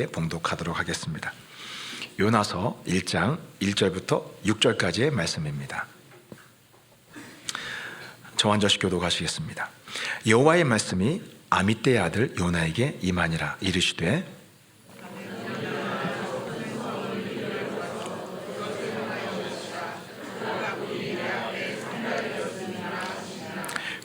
봉독하도록 하겠습니다. 요나서 1장 1절부터 6절까지의 말씀입니다. 저한절씩 교독하시겠습니다. 여호와의 말씀이 아미떼의 아들 요나에게 임하니라. 이르시되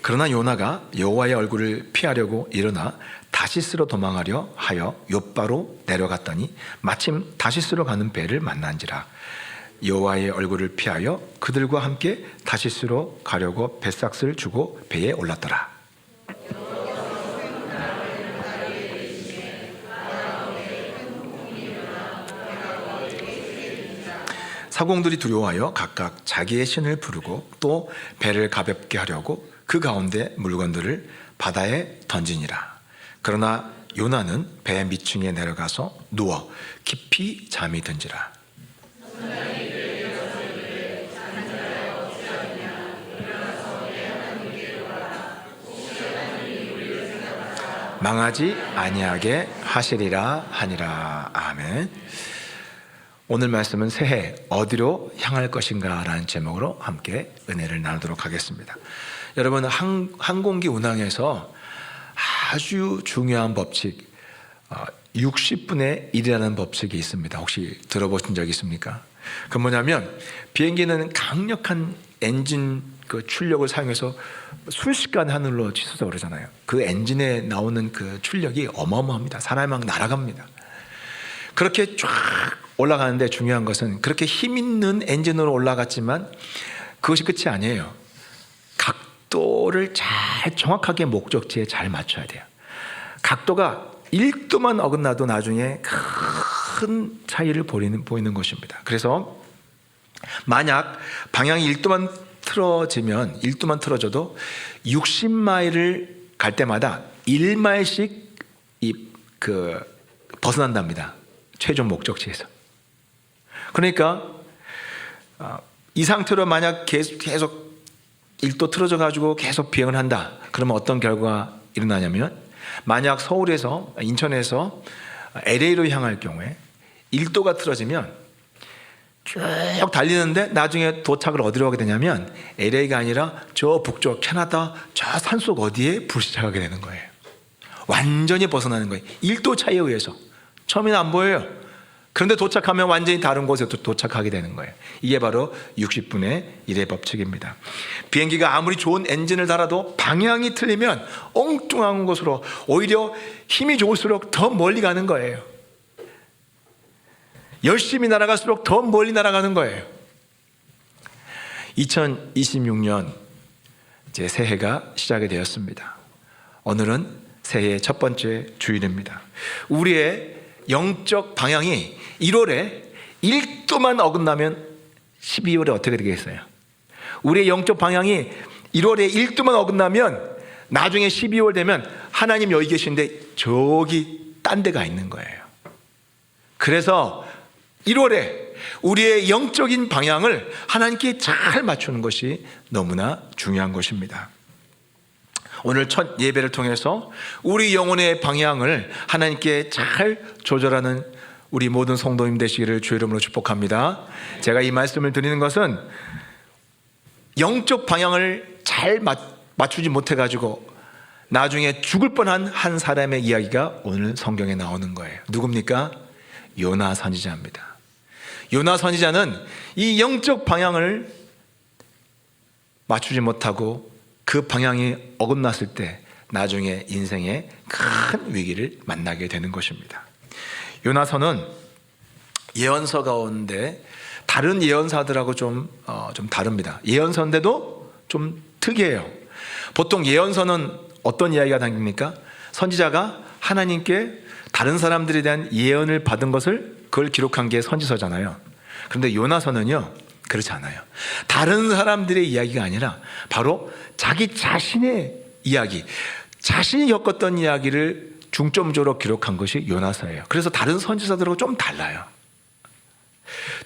그러나 요나가 여호와의 얼굴을 피하려고 일어나 다시스로 도망하려 하여 욥바로 내려갔더니 마침 다시스로 가는 배를 만난지라. 여호와의 얼굴을 피하여 그들과 함께 다시스로 가려고 뱃삭을 주고 배에 올랐더라. 사공들이 두려워하여 각각 자기의 신을 부르고 또 배를 가볍게 하려고 그 가운데 물건들을 바다에 던지니라. 그러나 요나는 배 밑층에 내려가서 누워 깊이 잠이 든지라. 망하지 아니하게 하시리라 하니라. 아멘. 오늘 말씀은 새해 어디로 향할 것인가 라는 제목으로 함께 은혜를 나누도록 하겠습니다. 여러분, 항공기 운항에서 아주 중요한 법칙 60분의 1이라는 법칙이 있습니다. 혹시 들어보신 적 있습니까? 그 뭐냐면 비행기는 강력한 엔진 그 출력을 사용해서 순식간 하늘로 치솟아 오르잖아요. 그 엔진에 나오는 그 출력이 어마어마합니다. 사람이 막 날아갑니다. 그렇게 쫙 올라가는데 중요한 것은 그렇게 힘 있는 엔진으로 올라갔지만 그것이 끝이 아니에요. 각도를 잘 정확하게 목적지에 잘 맞춰야 돼요. 각도가 1도만 어긋나도 나중에 큰 차이를 보이는 것입니다. 그래서 만약 방향이 1도만 틀어져도 60마일을 갈 때마다 1마일씩 벗어난답니다. 최종 목적지에서. 그러니까 이 상태로 만약 계속 1도 틀어져 가지고 계속 비행을 한다. 그러면 어떤 결과가 일어나냐면 만약 서울에서 인천에서 LA로 향할 경우에 1도가 틀어지면 쭉 달리는데 나중에 도착을 어디로 하게 되냐면 LA가 아니라 저 북쪽 캐나다 저 산속 어디에 불시착하게 되는 거예요. 완전히 벗어나는 거예요. 1도 차이에 의해서. 처음에는 안 보여요. 그런데 도착하면 완전히 다른 곳에 도착하게 되는 거예요. 이게 바로 60분의 1의 법칙입니다. 비행기가 아무리 좋은 엔진을 달아도 방향이 틀리면 엉뚱한 곳으로 오히려 힘이 좋을수록 더 멀리 가는 거예요. 열심히 날아갈수록 더 멀리 날아가는 거예요. 2026년 이제 새해가 시작이 되었습니다. 오늘은 새해의 첫 번째 주일입니다. 우리의 영적 방향이 1월에 1도만 어긋나면 12월에 어떻게 되겠어요? 우리의 영적 방향이 1월에 1도만 어긋나면 나중에 12월 되면 하나님 여기 계신데 저기 딴 데가 있는 거예요. 그래서 1월에 우리의 영적인 방향을 하나님께 잘 맞추는 것이 너무나 중요한 것입니다. 오늘 첫 예배를 통해서 우리 영혼의 방향을 하나님께 잘 조절하는 우리 모든 성도님 되시기를 주의 이름으로 축복합니다. 제가 이 말씀을 드리는 것은 영적 방향을 잘 맞추지 못해가지고 나중에 죽을 뻔한 한 사람의 이야기가 오늘 성경에 나오는 거예요. 누굽니까? 요나 선지자입니다. 요나 선지자는 이 영적 방향을 맞추지 못하고 그 방향이 어긋났을 때 나중에 인생에 큰 위기를 만나게 되는 것입니다. 요나서는 예언서 가운데 다른 예언사들하고 좀 다릅니다. 예언서인데도 좀 특이해요. 보통 예언서는 어떤 이야기가 담깁니까? 선지자가 하나님께 다른 사람들에 대한 예언을 받은 것을 그걸 기록한 게 선지서잖아요. 그런데 요나서는요 그렇지 않아요. 다른 사람들의 이야기가 아니라 바로 자기 자신의 이야기, 자신이 겪었던 이야기를 중점적으로 기록한 것이 요나서예요. 그래서 다른 선지서들하고 좀 달라요.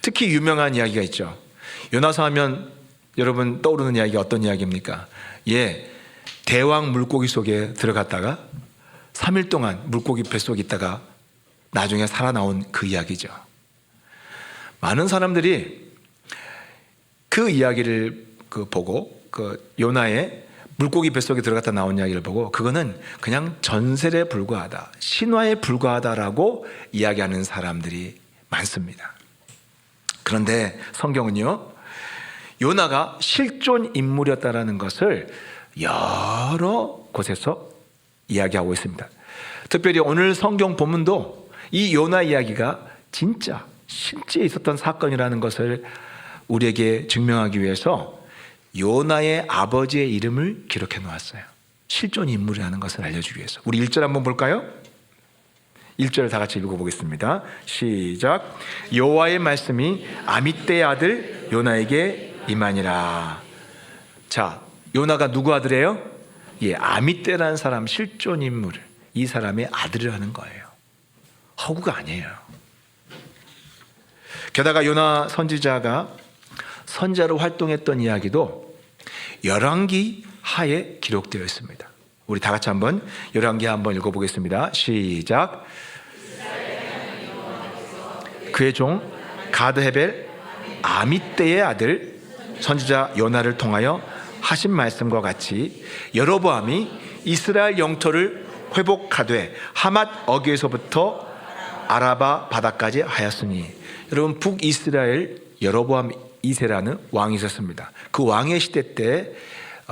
특히 유명한 이야기가 있죠. 요나서 하면 여러분 떠오르는 이야기가 어떤 이야기입니까? 대왕 물고기 속에 들어갔다가 3일 동안 물고기 뱃속에 있다가 나중에 살아나온 그 이야기죠. 많은 사람들이 그 이야기를 보고 그 요나의 물고기 뱃속에 들어갔다 나온 이야기를 보고 그거는 그냥 전설에 불과하다, 신화에 불과하다라고 이야기하는 사람들이 많습니다. 그런데 성경은요, 요나가 실존 인물이었다라는 것을 여러 곳에서 이야기하고 있습니다. 특별히 오늘 성경 본문도 이 요나 이야기가 진짜 실제 있었던 사건이라는 것을 우리에게 증명하기 위해서 요나의 아버지의 이름을 기록해 놓았어요. 실존 인물이라는 것을 알려주기 위해서. 우리 1절 한번 볼까요? 1절 다 같이 읽어보겠습니다. 시작. 여호와의 말씀이 아미떼의 아들 요나에게 임하니라. 자, 요나가 누구 아들이에요? 아미떼라는 사람, 실존 인물, 이 사람의 아들이라는 거예요. 허구가 아니에요. 게다가 요나 선지자가 선자로 활동했던 이야기도 열왕기 하에 기록되어 있습니다. 우리 다 같이 한번 열왕기 한번 읽어보겠습니다. 시작. 그의 종 가드헤벨 아미떼의 아들 선지자 요나를 통하여 하신 말씀과 같이 여로보암이 이스라엘 영토를 회복하되 하맛 어귀에서부터 아라바 바다까지 하였으니, 여러분 북이스라엘 여로보암 2세라는 왕이 있었습니다. 그 왕의 시대 때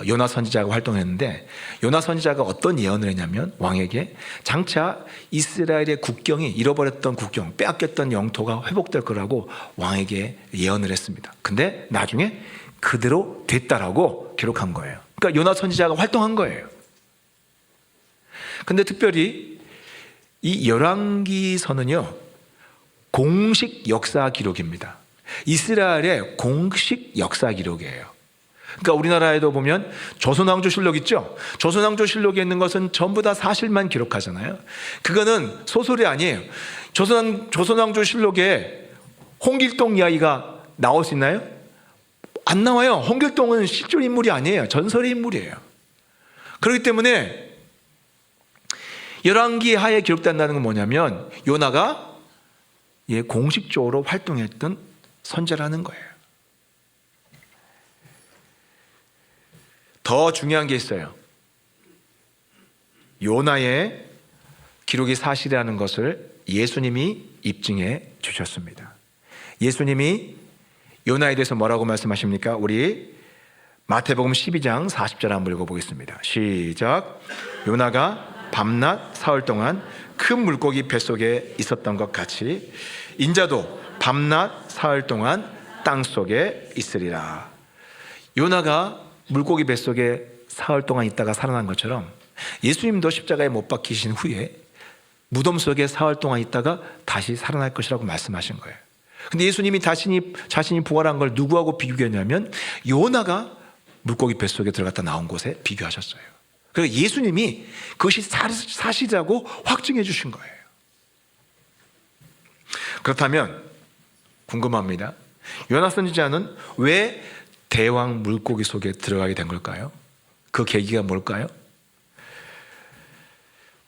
요나 선지자가 활동했는데, 요나 선지자가 어떤 예언을 했냐면 왕에게 장차 이스라엘의 국경이, 잃어버렸던 국경, 빼앗겼던 영토가 회복될 거라고 왕에게 예언을 했습니다. 근데 나중에 그대로 됐다라고 기록한 거예요. 그러니까 요나 선지자가 활동한 거예요. 근데 특별히 이 열왕기서는요, 공식 역사 기록입니다. 이스라엘의 공식 역사 기록이에요. 그러니까 우리나라에도 보면 조선왕조실록 있죠? 조선왕조실록에 있는 것은 전부 다 사실만 기록하잖아요. 그거는 소설이 아니에요. 조선왕조실록에 홍길동 이야기가 나올 수 있나요? 안 나와요. 홍길동은 실존 인물이 아니에요. 전설의 인물이에요. 그렇기 때문에 열왕기 하에 기록된다는 건 뭐냐면 요나가 공식적으로 활동했던 선지자라는 거예요. 더 중요한 게 있어요. 요나의 기록이 사실이라는 것을 예수님이 입증해 주셨습니다. 예수님이 요나에 대해서 뭐라고 말씀하십니까? 우리 마태복음 12장 40절 한번 읽어보겠습니다. 시작. 요나가 밤낮 사흘 동안 큰 물고기 뱃속에 있었던 것 같이 인자도 밤낮 사흘 동안 땅속에 있으리라. 요나가 물고기 뱃속에 사흘 동안 있다가 살아난 것처럼 예수님도 십자가에 못 박히신 후에 무덤 속에 사흘 동안 있다가 다시 살아날 것이라고 말씀하신 거예요. 근데 예수님이 자신이 부활한 걸 누구하고 비교했냐면 요나가 물고기 뱃속에 들어갔다 나온 곳에 비교하셨어요. 그래서 예수님이 그것이 사실이라고 확증해 주신 거예요. 그렇다면 궁금합니다. 요나 선지자는 왜 대왕 물고기 속에 들어가게 된 걸까요? 그 계기가 뭘까요?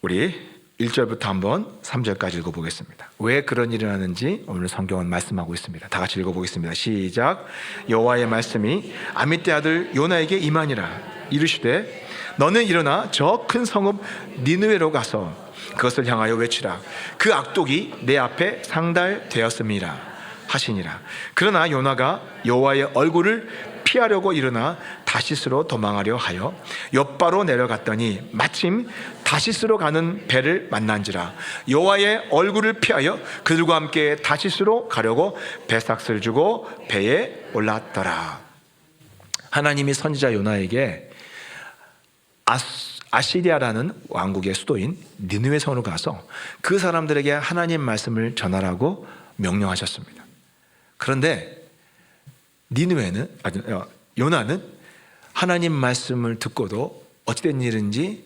우리 1절부터 한번 3절까지 읽어보겠습니다. 왜 그런 일이 일어나는지 오늘 성경은 말씀하고 있습니다. 다 같이 읽어보겠습니다. 시작. 여호와의 말씀이 아미떼 아들 요나에게 임하니라. 이르시되 너는 일어나 저 큰 성읍 니느웨로 가서 그것을 향하여 외치라. 그 악독이 내 앞에 상달되었음이라 하시니라. 그러나 요나가 여호와의 얼굴을 피하려고 일어나 다시스로 도망하려 하여 엿바로 내려갔더니 마침 다시스로 가는 배를 만난지라. 여호와의 얼굴을 피하여 그들과 함께 다시스로 가려고 배삭을 주고 배에 올랐더라. 하나님이 선지자 요나에게 아시리아라는 왕국의 수도인 니느웨 성으로 가서 그 사람들에게 하나님 말씀을 전하라고 명령하셨습니다. 그런데 요나는 하나님 말씀을 듣고도 어찌된 일인지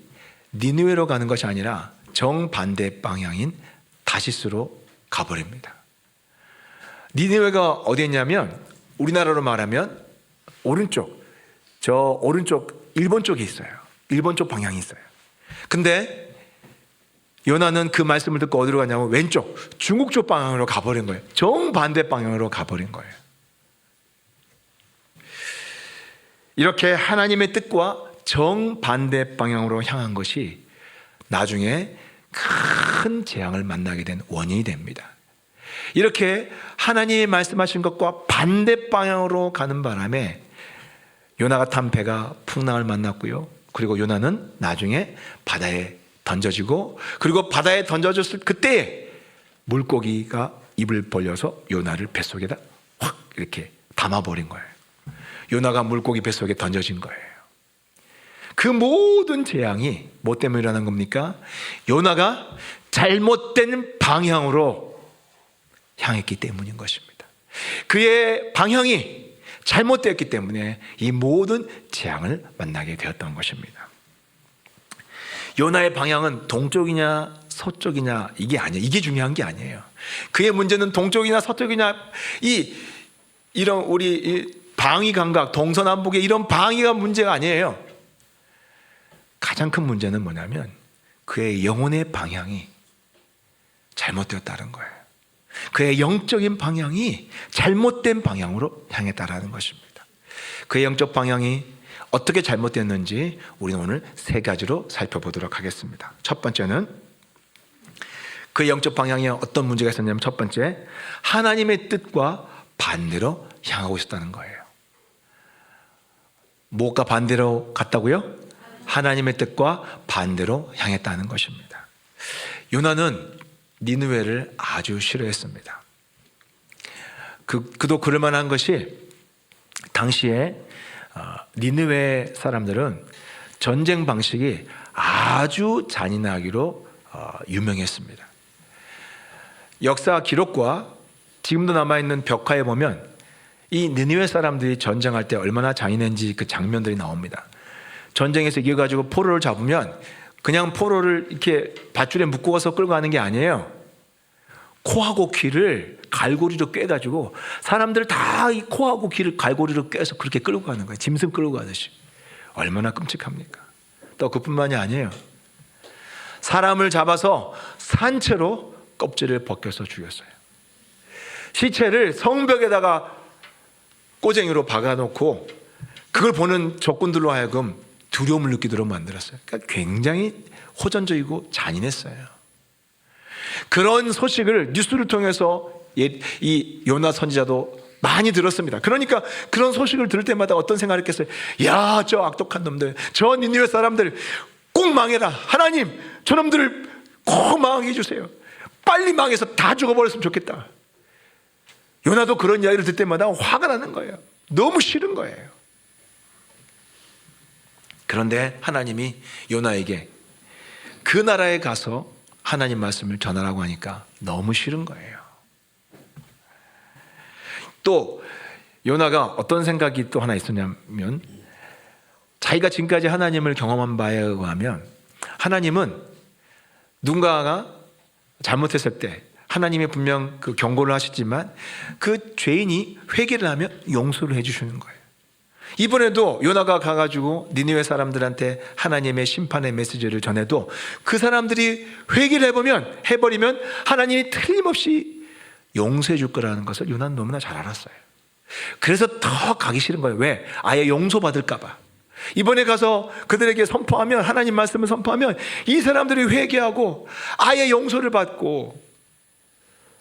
니느웨로 가는 것이 아니라 정반대 방향인 다시스로 가버립니다. 니느웨가 어디 있냐면 우리나라로 말하면 오른쪽, 일본 쪽에 있어요. 일본 쪽 방향이 있어요. 근데 요나는 그 말씀을 듣고 어디로 가냐면 왼쪽 중국 쪽 방향으로 가버린 거예요. 정반대 방향으로 가버린 거예요. 이렇게 하나님의 뜻과 정반대 방향으로 향한 것이 나중에 큰 재앙을 만나게 된 원인이 됩니다. 이렇게 하나님이 말씀하신 것과 반대 방향으로 가는 바람에 요나가 탄 배가 풍랑을 만났고요. 그리고 요나는 나중에 바다에 던져지고, 그리고 바다에 던져졌을 그때에 물고기가 입을 벌려서 요나를 뱃속에다 확 이렇게 담아버린 거예요. 요나가 물고기 뱃속에 던져진 거예요. 그 모든 재앙이 뭐 때문에 일어난 겁니까? 요나가 잘못된 방향으로 향했기 때문인 것입니다. 그의 방향이 잘못되었기 때문에 이 모든 재앙을 만나게 되었던 것입니다. 요나의 방향은 동쪽이냐 서쪽이냐 이게 중요한 게 아니에요. 그의 문제는 동쪽이냐 서쪽이냐 이런 우리 방위 감각, 동서남북의 이런 방위가 문제가 아니에요. 가장 큰 문제는 뭐냐면 그의 영혼의 방향이 잘못되었다는 거예요. 그의 영적인 방향이 잘못된 방향으로 향했다라는 것입니다. 그의 영적 방향이 어떻게 잘못됐는지 우리는 오늘 세 가지로 살펴보도록 하겠습니다. 첫 번째는 그의 영적 방향에 어떤 문제가 있었냐면, 첫 번째, 하나님의 뜻과 반대로 향하고 있었다는 거예요. 뭐가 반대로 갔다고요? 하나님의 뜻과 반대로 향했다는 것입니다. 요나는 니느웨를 아주 싫어했습니다. 그도 그럴 만한 것이, 당시에 니느웨 사람들은 전쟁 방식이 아주 잔인하기로 유명했습니다. 역사 기록과 지금도 남아있는 벽화에 보면 이 니느웨 사람들이 전쟁할 때 얼마나 잔인한지 그 장면들이 나옵니다. 전쟁에서 이겨가지고 포로를 잡으면 그냥 포로를 이렇게 밧줄에 묶어서 끌고 가는 게 아니에요. 코하고 귀를 갈고리로 꿰가지고 사람들 다 이 코하고 귀를 갈고리로 꿰서 그렇게 끌고 가는 거예요. 짐승 끌고 가듯이. 얼마나 끔찍합니까? 또 그뿐만이 아니에요. 사람을 잡아서 산채로 껍질을 벗겨서 죽였어요. 시체를 성벽에다가 꼬쟁이로 박아놓고 그걸 보는 적군들로 하여금 두려움을 느끼도록 만들었어요. 그러니까 굉장히 호전적이고 잔인했어요. 그런 소식을 뉴스를 통해서 이 요나 선지자도 많이 들었습니다. 그러니까 그런 소식을 들을 때마다 어떤 생각을 했겠어요? 야, 저 악독한 놈들, 저 니느웨 사람들 꼭 망해라. 하나님, 저놈들을 꼭 망하게 해주세요. 빨리 망해서 다 죽어버렸으면 좋겠다. 요나도 그런 이야기를 들을 때마다 화가 나는 거예요. 너무 싫은 거예요. 그런데 하나님이 요나에게 그 나라에 가서 하나님 말씀을 전하라고 하니까 너무 싫은 거예요. 또 요나가 어떤 생각이 또 하나 있었냐면, 자기가 지금까지 하나님을 경험한 바에 의하면 하나님은 누군가가 잘못했을 때 하나님이 분명 그 경고를 하시지만 그 죄인이 회개를 하면 용서를 해주시는 거예요. 이번에도 요나가 가가지고 니느웨 사람들한테 하나님의 심판의 메시지를 전해도 그 사람들이 회개를 해버리면 하나님이 틀림없이 용서해 줄 거라는 것을 요나는 너무나 잘 알았어요. 그래서 더 가기 싫은 거예요. 왜? 아예 용서받을까 봐. 이번에 가서 그들에게 선포하면, 하나님 말씀을 선포하면 이 사람들이 회개하고 아예 용서를 받고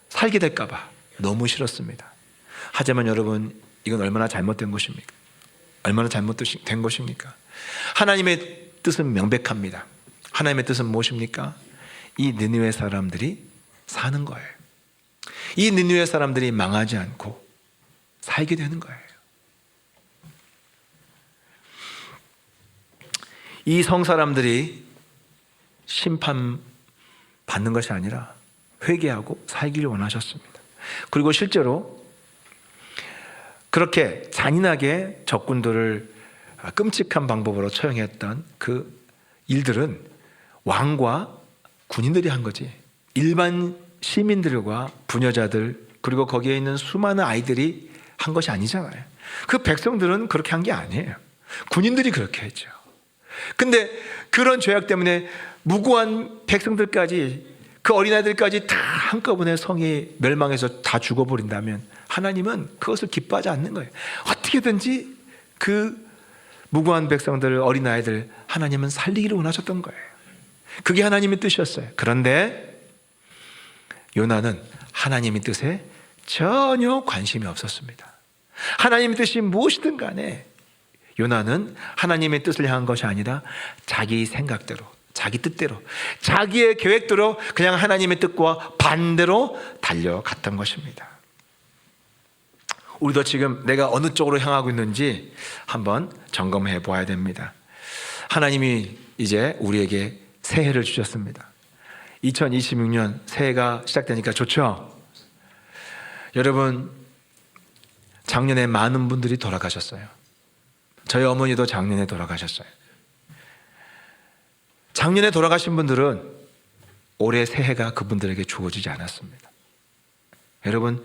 살게 될까 봐 너무 싫었습니다. 하지만 여러분, 이건 얼마나 잘못된 것입니까? 얼마나 잘못된 것입니까? 하나님의 뜻은 명백합니다. 하나님의 뜻은 무엇입니까? 이 니느웨 사람들이 사는 거예요. 이 니느웨 사람들이 망하지 않고 살게 되는 거예요. 이 성 사람들이 심판받는 것이 아니라 회개하고 살기를 원하셨습니다. 그리고 실제로 그렇게 잔인하게 적군들을 끔찍한 방법으로 처형했던 그 일들은 왕과 군인들이 한 거지, 일반 시민들과 부녀자들, 그리고 거기에 있는 수많은 아이들이 한 것이 아니잖아요. 그 백성들은 그렇게 한 게 아니에요. 군인들이 그렇게 했죠. 근데 그런 죄악 때문에 무고한 백성들까지, 그 어린아이들까지 다 한꺼번에 성이 멸망해서 다 죽어버린다면 하나님은 그것을 기뻐하지 않는 거예요. 어떻게든지 그 무고한 백성들, 어린아이들 하나님은 살리기를 원하셨던 거예요. 그게 하나님의 뜻이었어요. 그런데 요나는 하나님의 뜻에 전혀 관심이 없었습니다. 하나님의 뜻이 무엇이든 간에 요나는 하나님의 뜻을 향한 것이 아니라 자기 생각대로, 자기 뜻대로, 자기의 계획대로 그냥 하나님의 뜻과 반대로 달려갔던 것입니다. 우리도 지금 내가 어느 쪽으로 향하고 있는지 한번 점검해 보아야 됩니다. 하나님이 이제 우리에게 새해를 주셨습니다. 2026년 새해가 시작되니까 좋죠? 여러분, 작년에 많은 분들이 돌아가셨어요. 저희 어머니도 작년에 돌아가셨어요. 작년에 돌아가신 분들은 올해 새해가 그분들에게 주어지지 않았습니다. 여러분,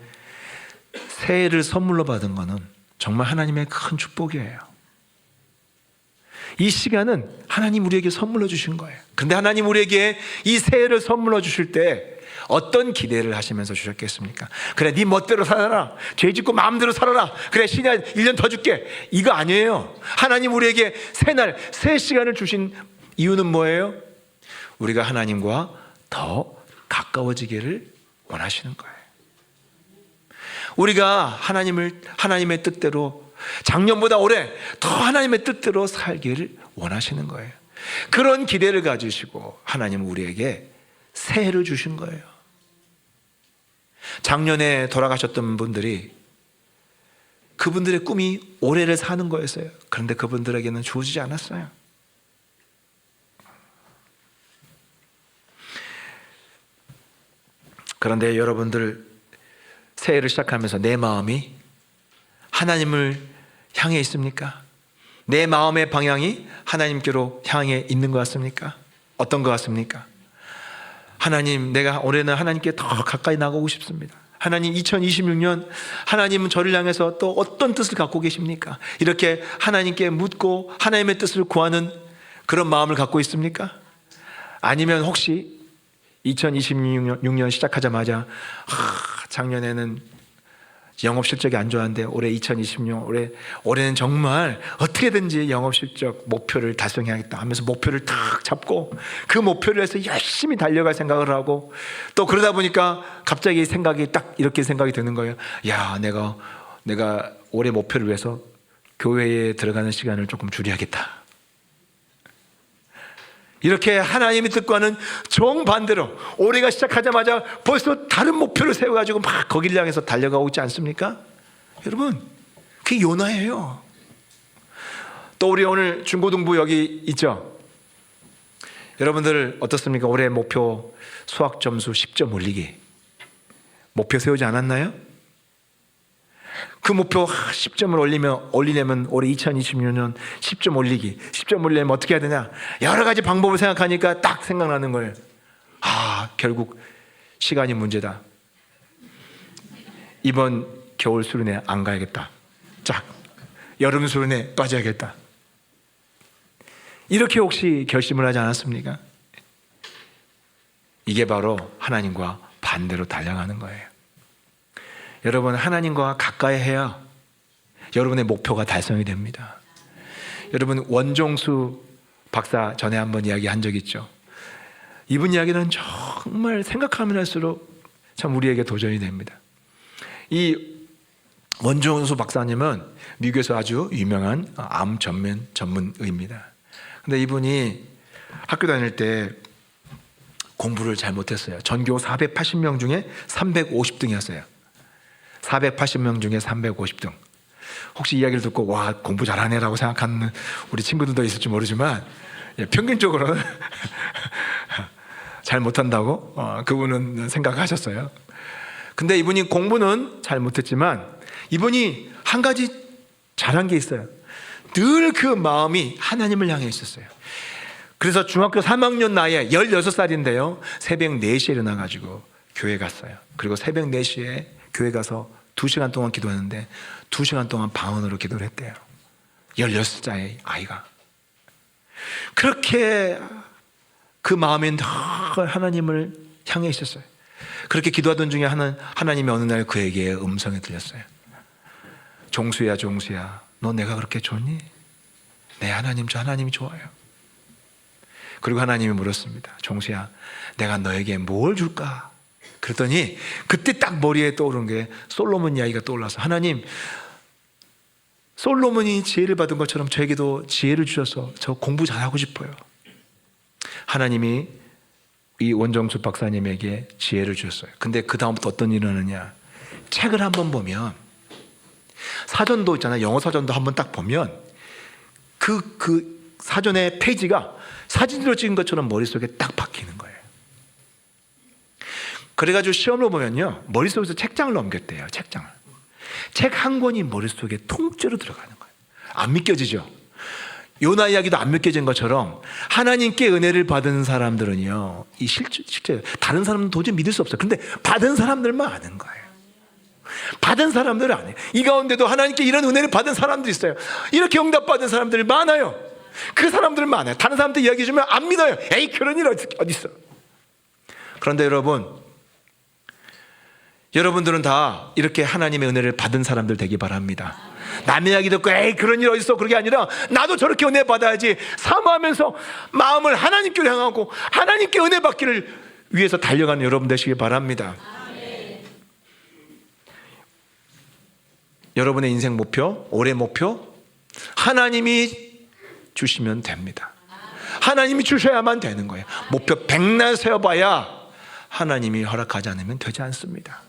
새해를 선물로 받은 것은 정말 하나님의 큰 축복이에요. 이 시간은 하나님 우리에게 선물로 주신 거예요. 그런데 하나님 우리에게 이 새해를 선물로 주실 때 어떤 기대를 하시면서 주셨겠습니까? 그래, 네 멋대로 살아라, 죄 짓고 마음대로 살아라, 그래 신야 1년 더 줄게, 이거 아니에요. 하나님 우리에게 새날, 새 시간을 주신 이유는 뭐예요? 우리가 하나님과 더 가까워지기를 원하시는 거예요. 우리가 하나님의 뜻대로 작년보다 올해 더 하나님의 뜻대로 살기를 원하시는 거예요. 그런 기대를 가지시고 하나님은 우리에게 새해를 주신 거예요. 작년에 돌아가셨던 분들이, 그분들의 꿈이 올해를 사는 거였어요. 그런데 그분들에게는 주어지지 않았어요. 그런데 여러분들, 새해를 시작하면서 내 마음이 하나님을 향해 있습니까? 내 마음의 방향이 하나님께로 향해 있는 것 같습니까? 어떤 것 같습니까? 하나님, 내가 올해는 하나님께 더 가까이 나가고 싶습니다. 하나님, 2026년 하나님은 저를 향해서 또 어떤 뜻을 갖고 계십니까? 이렇게 하나님께 묻고 하나님의 뜻을 구하는 그런 마음을 갖고 있습니까? 아니면 혹시 2026년 시작하자마자 작년에는 영업 실적이 안 좋았는데 올해 2026년 올해는 정말 어떻게든지 영업 실적 목표를 달성해야겠다 하면서 목표를 탁 잡고 그 목표를 해서 열심히 달려갈 생각을 하고, 또 그러다 보니까 갑자기 생각이 딱 이렇게 생각이 드는 거예요. 야, 내가 올해 목표를 위해서 교회에 들어가는 시간을 조금 줄여야겠다. 이렇게 하나님의 뜻과는 정반대로 올해가 시작하자마자 벌써 다른 목표를 세워가지고 막 거기를 향해서 달려가고 있지 않습니까? 여러분, 그게 요나예요. 또 우리 오늘 중고등부 여기 있죠? 여러분들 어떻습니까? 올해 목표 수학 점수 10점 올리기 목표 세우지 않았나요? 그 목표 10점을 올리려면 올해 2026년 10점 올리기, 10점 올리려면 어떻게 해야 되냐? 여러 가지 방법을 생각하니까 딱 생각나는 거예요. 결국 시간이 문제다. 이번 겨울 수련회 안 가야겠다. 여름 수련회 빠져야겠다. 이렇게 혹시 결심을 하지 않았습니까? 이게 바로 하나님과 반대로 달려가는 거예요. 여러분, 하나님과 가까이 해야 여러분의 목표가 달성이 됩니다. 여러분, 원종수 박사 전에 한번 이야기한 적 있죠. 이분 이야기는 정말 생각하면 할수록 참 우리에게 도전이 됩니다. 이 원종수 박사님은 미국에서 아주 유명한 암 전문의입니다. 근데 이분이 학교 다닐 때 공부를 잘 못했어요. 전교 480명 중에 350등이었어요. 480명 중에 350등. 혹시 이야기를 듣고 와, 공부 잘하네라고 생각하는 우리 친구들도 있을지 모르지만 평균적으로는 잘 못한다고 그분은 생각하셨어요. 근데 이분이 공부는 잘 못했지만 이분이 한 가지 잘한 게 있어요. 늘 그 마음이 하나님을 향해 있었어요. 그래서 중학교 3학년 나이에 16살인데요 새벽 4시에 일어나가지고 교회 갔어요. 그리고 새벽 4시에 교회 가서 2시간 동안 기도했는데 2시간 동안 방언으로 기도를 했대요. 16살의 아이가. 그렇게 그 마음이 늘 하나님을 향해 있었어요. 그렇게 기도하던 중에 하나님이 어느 날 그에게 음성이 들렸어요. 종수야, 종수야, 너 내가 그렇게 좋니? 네, 하나님, 저 하나님이 좋아요. 그리고 하나님이 물었습니다. 종수야, 내가 너에게 뭘 줄까? 그랬더니 그때 딱 머리에 떠오른 게 솔로몬 이야기가 떠올라서, 하나님, 솔로몬이 지혜를 받은 것처럼 저에게도 지혜를 주셔서 저 공부 잘하고 싶어요. 하나님이 이 원정수 박사님에게 지혜를 주셨어요. 근데 그 다음부터 어떤 일이 일어나냐, 책을 한번 보면, 사전도 있잖아요. 영어 사전도 한번 딱 보면 그 사전의 페이지가 사진으로 찍은 것처럼 머릿속에 딱 박히는 거예요. 그래가지고 시험을 보면요, 머릿속에서 책장을 넘겼대요. 책장을. 책 한 권이 머릿속에 통째로 들어가는 거예요. 안 믿겨지죠? 요나 이야기도 안 믿겨진 것처럼 하나님께 은혜를 받은 사람들은요, 이 실제 다른 사람은 도저히 믿을 수 없어요. 근데 받은 사람들만 아는 거예요. 받은 사람들은 안 해요. 이 가운데도 하나님께 이런 은혜를 받은 사람들이 있어요. 이렇게 응답받은 사람들이 많아요. 그 사람들은 많아요. 다른 사람들 이야기해 주면 안 믿어요. 에이, 그런 일 어디 있어. 그런데 여러분들은 다 이렇게 하나님의 은혜를 받은 사람들 되기 바랍니다. 남의 이야기 듣고 에이, 그런 일 어디 있어, 그게 아니라 나도 저렇게 은혜 받아야지 사모하면서 마음을 하나님께로 향하고 하나님께 은혜 받기를 위해서 달려가는 여러분 되시기 바랍니다. 여러분의 인생 목표, 올해 목표, 하나님이 주시면 됩니다. 하나님이 주셔야만 되는 거예요. 목표 백날 세워봐야 하나님이 허락하지 않으면 되지 않습니다.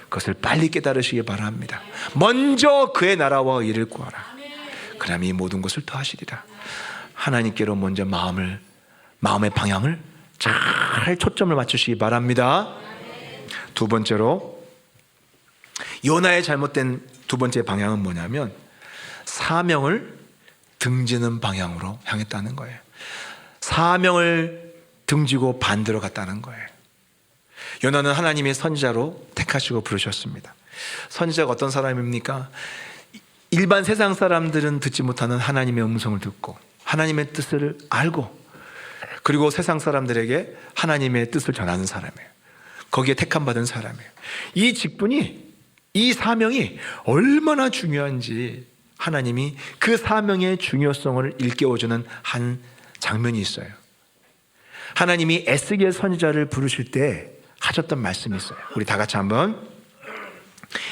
그것을 빨리 깨달으시기 바랍니다. 먼저 그의 나라와 의를 구하라. 그럼 이 모든 것을 더하시리라. 하나님께로 먼저 마음의 방향을 잘 초점을 맞추시기 바랍니다. 두 번째로, 요나의 잘못된 두 번째 방향은 뭐냐면 사명을 등지는 방향으로 향했다는 거예요. 사명을 등지고 반대로 갔다는 거예요. 요나는 하나님의 선지자로 택하시고 부르셨습니다. 선지자가 어떤 사람입니까? 일반 세상 사람들은 듣지 못하는 하나님의 음성을 듣고 하나님의 뜻을 알고, 그리고 세상 사람들에게 하나님의 뜻을 전하는 사람이에요. 거기에 택함받은 사람이에요. 이 직분이, 이 사명이 얼마나 중요한지 하나님이 그 사명의 중요성을 일깨워주는 한 장면이 있어요. 하나님이 에스겔 선지자를 부르실 때 하셨던 말씀이 있어요. 우리 다 같이 한번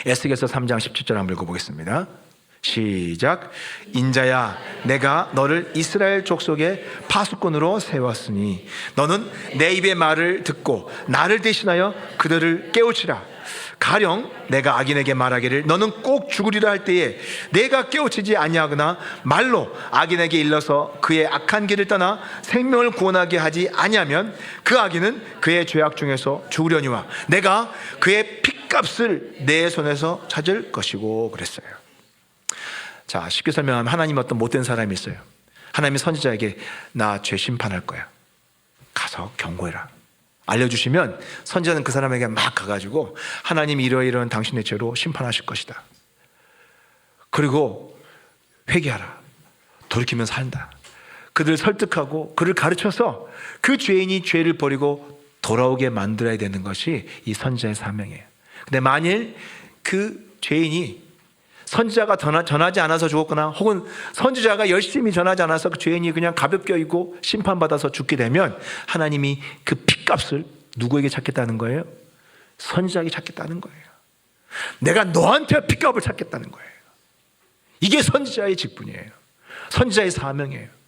에스겔서 3장 17절 한번 읽어보겠습니다. 시작. 인자야, 내가 너를 이스라엘 족속의 파수꾼으로 세웠으니 너는 내 입의 말을 듣고 나를 대신하여 그들을 깨우치라. 가령 내가 악인에게 말하기를 너는 꼭 죽으리라 할 때에 내가 깨우치지 아니하거나 말로 악인에게 일러서 그의 악한 길을 떠나 생명을 구원하게 하지 아니하면 그 악인은 그의 죄악 중에서 죽으려니와 내가 그의 핏값을 내 손에서 찾을 것이고 그랬어요. 자, 쉽게 설명하면 하나님 어떤 못된 사람이 있어요. 하나님이 선지자에게 나 죄 심판할 거야, 가서 경고해라 알려주시면 선지자는 그 사람에게 막 가가지고 하나님이 이러이러한 당신의 죄로 심판하실 것이다, 그리고 회개하라, 돌이키면 산다, 그들을 설득하고 그를 가르쳐서 그 죄인이 죄를 버리고 돌아오게 만들어야 되는 것이 이 선지자의 사명이에요. 근데 만일 그 죄인이 선지자가 전하지 않아서 죽었거나 혹은 선지자가 열심히 전하지 않아서 그 죄인이 그냥 가볍게 여기고 심판받아서 죽게 되면 하나님이 그 핏값을 누구에게 찾겠다는 거예요? 선지자에게 찾겠다는 거예요. 내가 너한테 핏값을 찾겠다는 거예요. 이게 선지자의 직분이에요. 선지자의 사명이에요.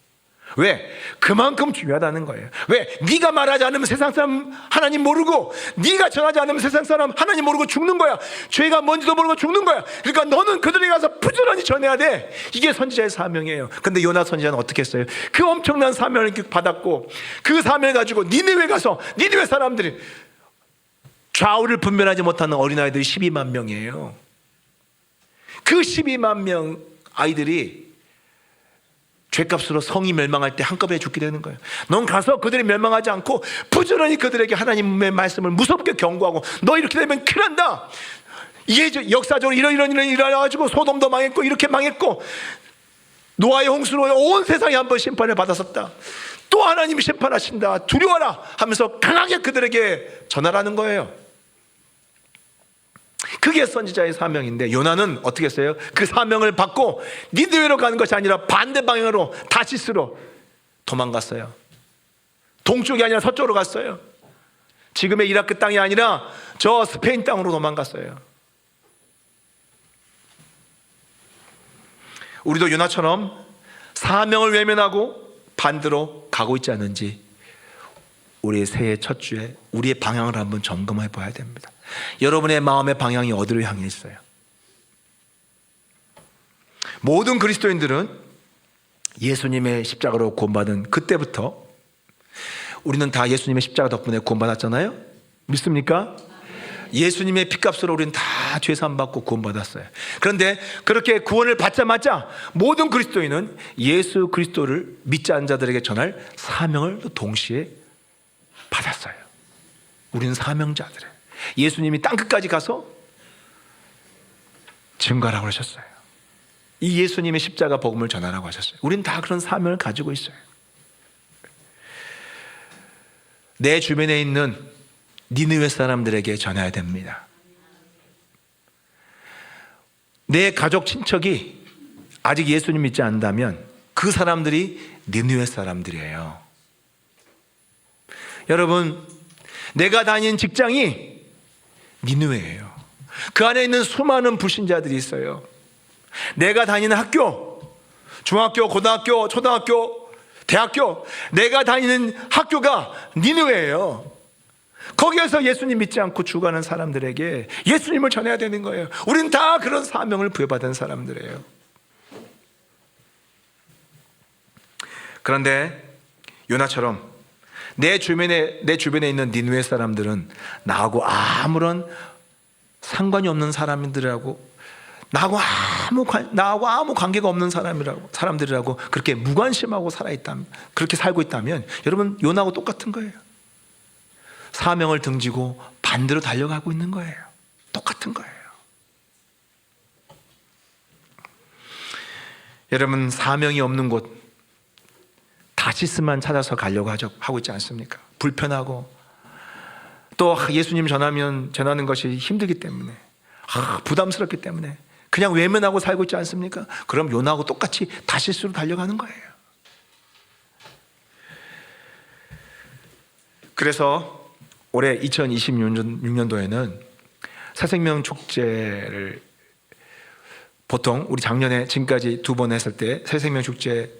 왜? 그만큼 중요하다는 거예요. 왜? 네가 말하지 않으면 세상 사람 하나님 모르고, 네가 전하지 않으면 세상 사람 하나님 모르고 죽는 거야. 죄가 뭔지도 모르고 죽는 거야. 그러니까 너는 그들에게 가서 부지런히 전해야 돼. 이게 선지자의 사명이에요. 근데 요나 선지자는 어떻게 했어요? 그 엄청난 사명을 받았고 그 사명을 가지고 니느웨 가서, 니느웨 사람들이 좌우를 분별하지 못하는 어린아이들이 12만 명이에요. 그 12만 명 아이들이 죄값으로 성이 멸망할 때 한꺼번에 죽게 되는 거예요. 넌 가서 그들이 멸망하지 않고 부지런히 그들에게 하나님의 말씀을 무섭게 경고하고, 너 이렇게 되면 큰일 난다, 이게 역사적으로 이런 일어나가지고 소돔도 망했고 이렇게 망했고 노아의 홍수로 온 세상이 한번 심판을 받았었다, 또 하나님이 심판하신다, 두려워라 하면서 강하게 그들에게 전하라는 거예요. 그게 선지자의 사명인데, 요나는 어떻게 했어요? 그 사명을 받고 니느웨로 가는 것이 아니라 반대 방향으로 다시스로 도망갔어요. 동쪽이 아니라 서쪽으로 갔어요. 지금의 이라크 땅이 아니라 저 스페인 땅으로 도망갔어요. 우리도 요나처럼 사명을 외면하고 반대로 가고 있지 않은지 우리의 새해 첫 주에 우리의 방향을 한번 점검해 봐야 됩니다. 여러분의 마음의 방향이 어디로 향해 있어요? 모든 그리스도인들은 예수님의 십자가로 구원받은 그때부터 우리는 다 예수님의 십자가 덕분에 구원받았잖아요. 믿습니까? 예수님의 피값으로 우리는 다 죄사함 받고 구원받았어요. 그런데 그렇게 구원을 받자마자 모든 그리스도인은 예수 그리스도를 믿지 않은 자들에게 전할 사명을 동시에 받았어요. 우리는 사명자들이에요. 예수님이 땅끝까지 가서 증거하라고 하셨어요. 이 예수님의 십자가 복음을 전하라고 하셨어요. 우리는 다 그런 사명을 가지고 있어요. 내 주변에 있는 니느웨 사람들에게 전해야 됩니다. 내 가족 친척이 아직 예수님 믿지 않는다면 그 사람들이 니느웨 사람들이에요. 여러분, 내가 다닌 직장이 니느웨예요. 그 안에 있는 수많은 불신자들이 있어요. 내가 다니는 학교, 중학교, 고등학교, 초등학교, 대학교, 내가 다니는 학교가 니느웨예요. 거기에서 예수님 믿지 않고 죽어가는 사람들에게 예수님을 전해야 되는 거예요. 우리는 다 그런 사명을 부여받은 사람들이에요. 그런데 요나처럼 내 주변에 있는 니느웨 사람들은 나하고 아무런 상관이 없는 사람들이라고, 나하고 아무 관계가 없는 사람들이라고 그렇게 무관심하고 그렇게 살고 있다면 여러분, 요나하고 똑같은 거예요. 사명을 등지고 반대로 달려가고 있는 거예요. 똑같은 거예요. 여러분, 사명이 없는 곳 다시스만 찾아서 가려고 하고 있지 않습니까? 불편하고 또 예수님 전하는 것이 힘들기 때문에, 부담스럽기 때문에 그냥 외면하고 살고 있지 않습니까? 그럼 요나하고 똑같이 다시스로 달려가는 거예요. 그래서 올해 2026년도에는 새생명 축제를 보통 우리 작년에 지금까지 2번 했을 때 새생명 축제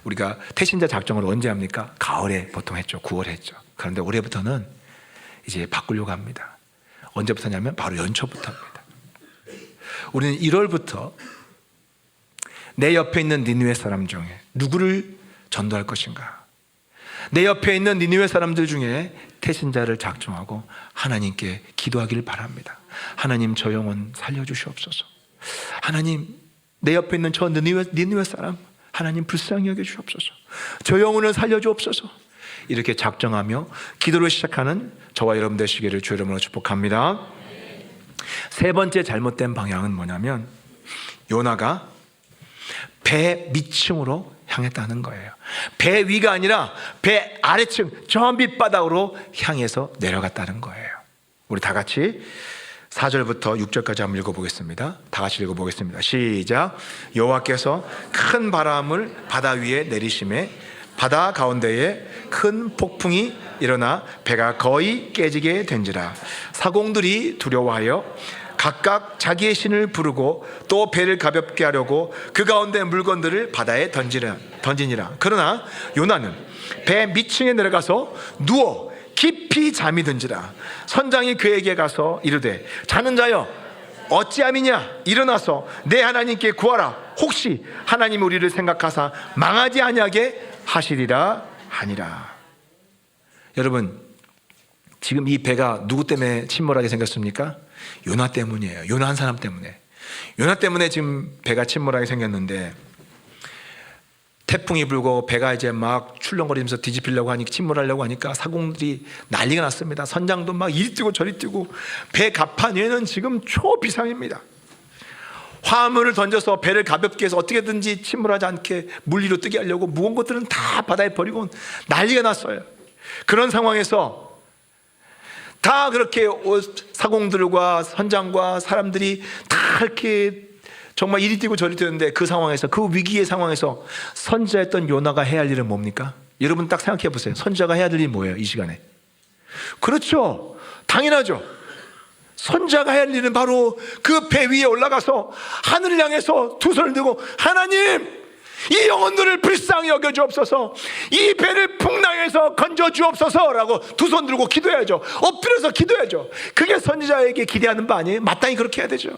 우리가 태신자 작정을 언제 합니까? 가을에 보통 했죠. 9월에 했죠. 그런데 올해부터는 이제 바꾸려고 합니다. 언제부터냐면 바로 연초부터입니다. 우리는 1월부터 내 옆에 있는 니느웨 사람 중에 누구를 전도할 것인가? 내 옆에 있는 니느웨 사람들 중에 태신자를 작정하고 하나님께 기도하기를 바랍니다. 하나님, 저 영혼 살려주시옵소서. 하나님, 내 옆에 있는 저 니느웨 사람 하나님 불쌍히 여겨주시옵소서. 저 영혼을 살려주옵소서. 이렇게 작정하며 기도를 시작하는 저와 여러분 되시기를 주 이름으로 축복합니다. 세 번째 잘못된 방향은 뭐냐면 요나가 배 밑층으로 향했다는 거예요. 배 위가 아니라 배 아래층, 저 밑바닥으로 향해서 내려갔다는 거예요. 우리 다 같이 4절부터 6절까지 한번 읽어보겠습니다. 다 같이 읽어보겠습니다. 시작. 여호와께서 큰 바람을 바다 위에 내리심에 바다 가운데에 큰 폭풍이 일어나 배가 거의 깨지게 된지라. 사공들이 두려워하여 각각 자기의 신을 부르고 또 배를 가볍게 하려고 그 가운데 물건들을 바다에 던지니라. 그러나 요나는 배 밑층에 내려가서 누워 깊이 잠이 든지라. 선장이 그에게 가서 이르되 자는 자여 어찌함이냐, 일어나서 내 하나님께 구하라. 혹시 하나님 우리를 생각하사 망하지 아니하게 하시리라 하니라. 여러분, 지금 이 배가 누구 때문에 침몰하게 생겼습니까? 요나 때문이에요. 요나 한 사람 때문에. 요나 때문에 지금 배가 침몰하게 생겼는데, 태풍이 불고 배가 이제 막 출렁거리면서 뒤집히려고 하니까, 침몰하려고 하니까 사공들이 난리가 났습니다. 선장도 막 이리 뛰고 저리 뛰고 배 갑판 위에는 지금 초비상입니다. 화물을 던져서 배를 가볍게 해서 어떻게든지 침몰하지 않게 물 위로 뜨게 하려고 무거운 것들은 다 바다에 버리고 난리가 났어요. 그런 상황에서 다 그렇게 사공들과 선장과 사람들이 다 이렇게 정말 이리 뛰고 저리 뛰는데, 그 상황에서, 그 위기의 상황에서 선지자였던 요나가 해야 할 일은 뭡니까? 여러분 딱 생각해 보세요. 선지자가 해야 될 일이 뭐예요? 이 시간에. 그렇죠, 당연하죠. 선지자가 해야 할 일은 바로 그 배 위에 올라가서 하늘을 향해서 두 손을 들고, 하나님, 이 영혼들을 불쌍히 여겨 주옵소서, 이 배를 풍랑에서 건져 주옵소서라고 두 손 들고 기도해야죠. 엎드려서 기도해야죠. 그게 선지자에게 기대하는 바 아니에요? 마땅히 그렇게 해야 되죠.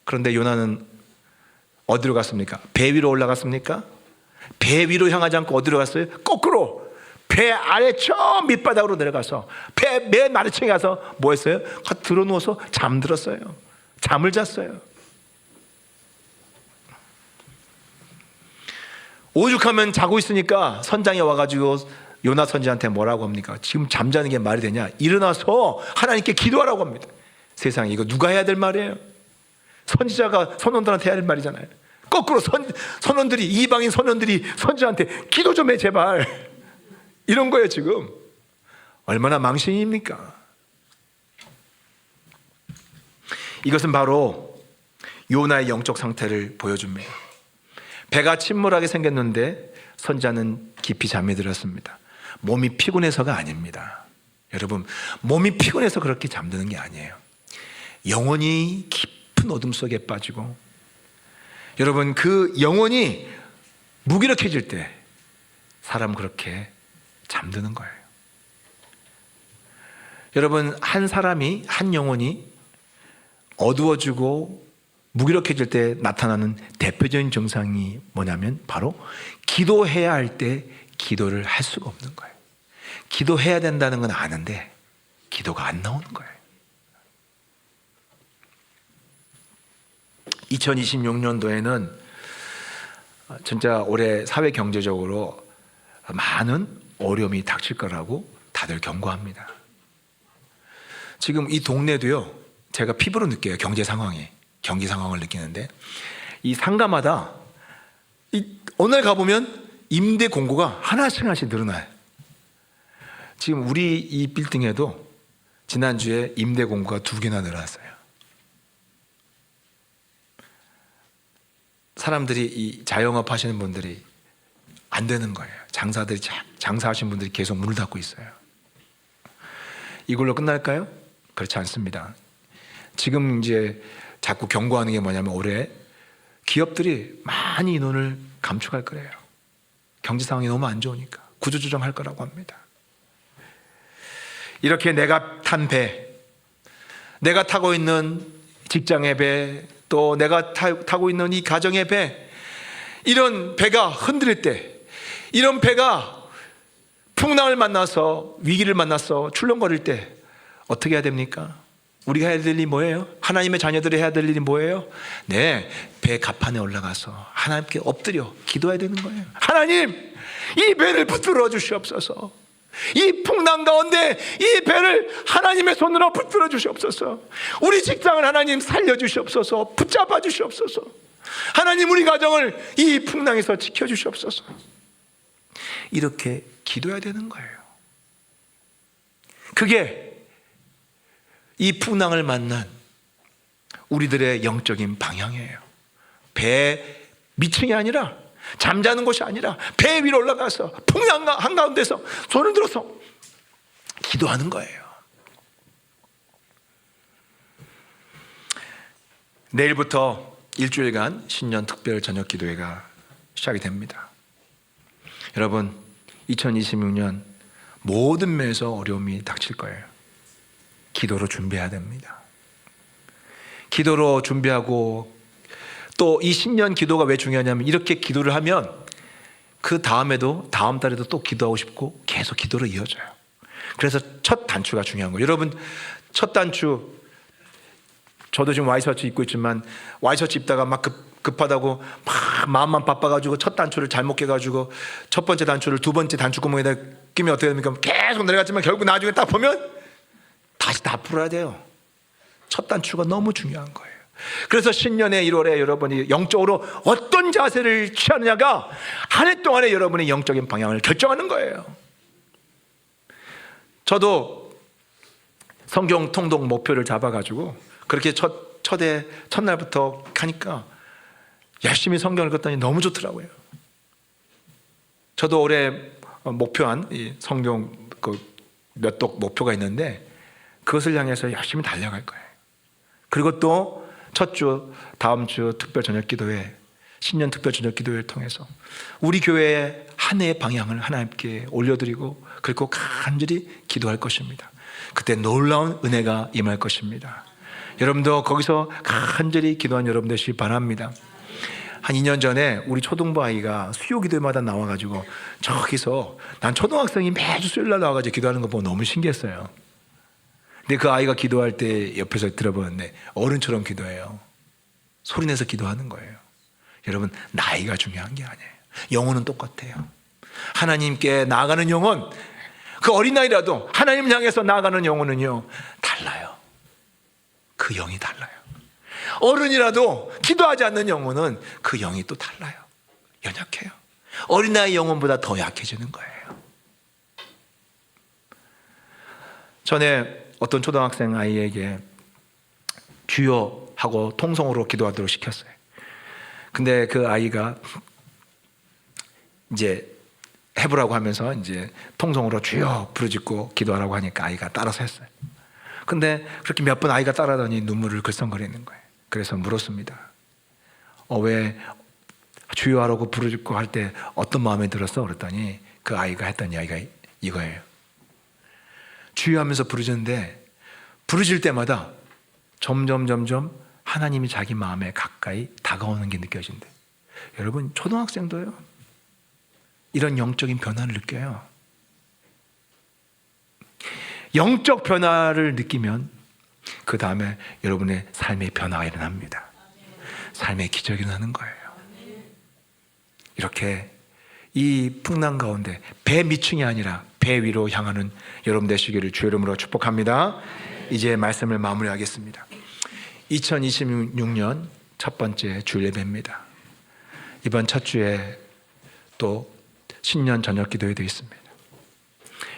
그런데 요나는 어디로 갔습니까? 배 위로 올라갔습니까? 배 위로 향하지 않고 어디로 갔어요? 거꾸로 배 아래 저 밑바닥으로 내려가서 배 맨 아래층에 가서 뭐 했어요? 들어 누워서 잠들었어요. 잠을 잤어요. 오죽하면 자고 있으니까 선장이 와가지고 요나 선지자한테 뭐라고 합니까? 지금 잠자는 게 말이 되냐? 일어나서 하나님께 기도하라고 합니다. 세상에, 이거 누가 해야 될 말이에요? 선지자가 선원들한테 해야 할 말이잖아요. 거꾸로 선원들이, 이방인 선원들이 선지자한테 기도 좀 해 제발, 이런 거예요. 지금 얼마나 망신입니까? 이것은 바로 요나의 영적 상태를 보여줍니다. 배가 침몰하게 생겼는데 선지자는 깊이 잠에 들었습니다. 몸이 피곤해서가 아닙니다. 여러분, 몸이 피곤해서 그렇게 잠드는 게 아니에요. 영혼이 깊은 어둠 속에 빠지고, 여러분, 그 영혼이 무기력해질 때 사람 그렇게 잠드는 거예요. 여러분, 한 사람이, 한 영혼이 어두워지고 무기력해질 때 나타나는 대표적인 증상이 뭐냐면 바로 기도해야 할 때 기도를 할 수가 없는 거예요. 기도해야 된다는 건 아는데 기도가 안 나오는 거예요. 2026년도에는 진짜 올해 사회 경제적으로 많은 어려움이 닥칠 거라고 다들 경고합니다. 지금 이 동네도요, 제가 피부로 느껴요. 경제 상황을 느끼는데, 이 상가마다 어느 날 가보면 임대 공고가 하나씩 늘어나요. 지금 우리 이 빌딩에도 지난주에 임대 공고가 2개나 늘어났어요. 사람들이, 이 자영업 하시는 분들이 안 되는 거예요. 장사하시는 분들이 계속 문을 닫고 있어요. 이걸로 끝날까요? 그렇지 않습니다. 지금 이제 자꾸 경고하는 게 뭐냐면, 올해 기업들이 많이 인원을 감축할 거래요. 경제 상황이 너무 안 좋으니까 구조조정할 거라고 합니다. 이렇게 내가 탄 배, 내가 타고 있는 직장의 배, 또 내가 타고 있는 이 가정의 배, 이런 배가 흔들릴 때, 이런 배가 풍랑을 만나서, 위기를 만나서 출렁거릴 때 어떻게 해야 됩니까? 우리가 해야 될 일이 뭐예요? 하나님의 자녀들이 해야 될 일이 뭐예요? 네, 배 갑판에 올라가서 하나님께 엎드려 기도해야 되는 거예요. 하나님, 이 배를 붙들어 주시옵소서. 이 풍랑 가운데 이 배를 하나님의 손으로 붙들어 주시옵소서. 우리 직장을 하나님 살려 주시옵소서. 붙잡아 주시옵소서. 하나님, 우리 가정을 이 풍랑에서 지켜 주시옵소서. 이렇게 기도해야 되는 거예요. 그게 이 풍랑을 만난 우리들의 영적인 방향이에요. 배 밑층이 아니라, 잠자는 곳이 아니라 배 위로 올라가서 풍랑 한가운데서 손을 들어서 기도하는 거예요. 내일부터 일주일간 신년 특별 저녁 기도회가 시작이 됩니다. 여러분, 2026년 모든 면에서 어려움이 닥칠 거예요. 기도로 준비해야 됩니다. 기도로 준비하고, 또 이 신년 기도가 왜 중요하냐면, 이렇게 기도를 하면 그 다음에도, 다음 달에도 또 기도하고 싶고 계속 기도로 이어져요. 그래서 첫 단추가 중요한 거예요. 여러분, 첫 단추, 저도 지금 와이셔츠 입고 있지만 와이셔츠 입다가 막 급하다고 막 마음만 바빠가지고 첫 단추를 잘못 깨가지고 첫 번째 단추를 두 번째 단추 구멍에다 끼면 어떻게 됩니까? 계속 내려갔지만 결국 나중에 딱 보면 다시 다 풀어야 돼요. 첫 단추가 너무 중요한 거예요. 그래서 신년의 1월에 여러분이 영적으로 어떤 자세를 취하느냐가 한 해 동안에 여러분의 영적인 방향을 결정하는 거예요. 저도 성경 통독 목표를 잡아가지고 그렇게 첫날부터 가니까 열심히 성경을 읽었더니 너무 좋더라고요. 저도 올해 목표한 이 성경 몇 독 목표가 있는데 그것을 향해서 열심히 달려갈 거예요. 그리고 또 첫 주, 다음 주 특별 저녁 기도회, 신년 특별 저녁 기도회를 통해서 우리 교회의 한 해의 방향을 하나님께 올려드리고 그리고 간절히 기도할 것입니다. 그때 놀라운 은혜가 임할 것입니다. 여러분도 거기서 간절히 기도한 여러분 되시기 바랍니다. 한 2년 전에 우리 초등부 아이가 수요 기도회마다 나와가지고 저기서 난 초등학생이 매주 수요일날 나와가지고 기도하는 거 보고 너무 신기했어요. 근데 그 아이가 기도할 때 옆에서 들어보는데 어른처럼 기도해요. 소리내서 기도하는 거예요. 여러분, 나이가 중요한 게 아니에요. 영혼은 똑같아요. 하나님께 나아가는 영혼, 그 어린아이라도 하나님을 향해서 나아가는 영혼은요 달라요. 그 영이 달라요. 어른이라도 기도하지 않는 영혼은 그 영이 또 달라요. 연약해요. 어린아이 영혼보다 더 약해지는 거예요. 전에 어떤 초등학생 아이에게 주여 하고 통성으로 기도하도록 시켰어요. 근데 그 아이가 이제 해보라고 하면서 이제 통성으로 주여 부르짖고 기도하라고 하니까 아이가 따라서 했어요. 근데 그렇게 몇 번 아이가 따라하더니 눈물을 글썽거리는 거예요. 그래서 물었습니다. 왜 주여 하라고 부르짖고 할 때 어떤 마음이 들었어? 그랬더니 그 아이가 했던 이야기가 이거예요. 주여 하면서 부르짖는데 부르짖을 때마다 점점 하나님이 자기 마음에 가까이 다가오는 게 느껴진대. 여러분, 초등학생도요 이런 영적인 변화를 느껴요. 영적 변화를 느끼면 그 다음에 여러분의 삶의 변화가 일어납니다. 삶의 기적이 일어나는 거예요. 이렇게 이 풍랑 가운데 배 밑층이 아니라 배 위로 향하는 여러분 되시기를 주의 이름으로 축복합니다. 이제 말씀을 마무리하겠습니다. 2026년 첫 번째 주일 예배입니다. 이번 첫 주에 또 신년 저녁 기도회도 있습니다.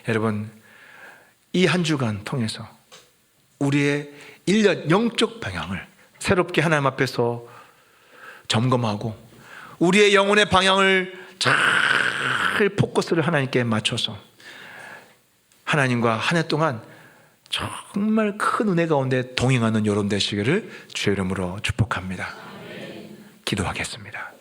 여러분, 이 한 주간 통해서 우리의 1년 영적 방향을 새롭게 하나님 앞에서 점검하고 우리의 영혼의 방향을 잘 포커스를 하나님께 맞춰서 하나님과 한 해 동안 정말 큰 은혜 가운데 동행하는 여러분 되시기를 주의 이름으로 축복합니다. 기도하겠습니다.